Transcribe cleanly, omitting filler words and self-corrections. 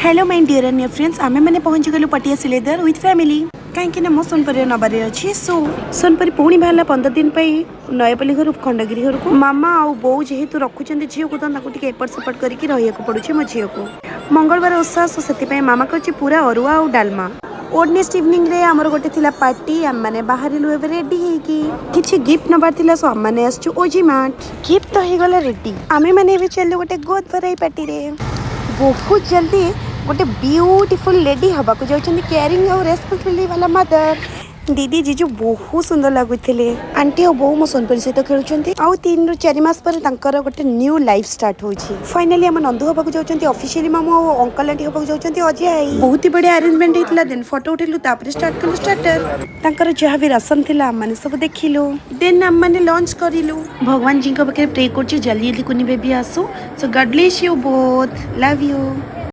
Hello my dear and friends आमे मैंने पहुंच गलु पटिया सिलेदर विथ फैमिली कहीं मो सोनपरी नबार अच्छी सो सोनपरी पुणी बाहर 15 दिन नयपल्ली घर खंडगिरी घर को मामा आउ बो जेहेतु रखुच्च झील को तो एपट सेपट करके रहा पड़े मो झील को मंगलवार ओषा सो से मामा कर पूरा अरुआ और डालमा ओडनेस्ट इवनिंग रे आमर गोटे थिला पार्टी आम माने बाहर रेडी हेकी किछि गिफ्ट नबार थिला सो आम माने आछू ओजी मार्ट गिफ्ट तो हे गला रेडी आमे माने भी चलले गोटे गोद भराई पार्टी रे बहुत जल्दी गोटे ब्यूटीफुल लेडी हवा को जाउछन केयरिंग और रेस्पॉन्सिबिलिटी वाला मदर दीदी जीजू बहुत सुंदर लगुले आंटी और बो मो सोनपरी सहित खेलुंट आउ 3 ରୁ 4 मास पर तांकर गोटे न्यू लाइफ स्टार्ट होछि फाइनली हम नंदू हवा को जाउछन ऑफिशियली मामू और अंकल आंटी हवा को जाउछन अजय आई बहुत ही बढ़िया अरेंजमेंट हेतला देन फोटो उठेलु तापर स्टार्ट करलु स्टार्टर तांकर जहा भी रसम थिला हम माने सब देखिलु देन हम माने लॉन्च करिलु भगवान जी को बके प्रे करछि जल्दी जल्दी कुनी बेबी आसो so God bless you both love you.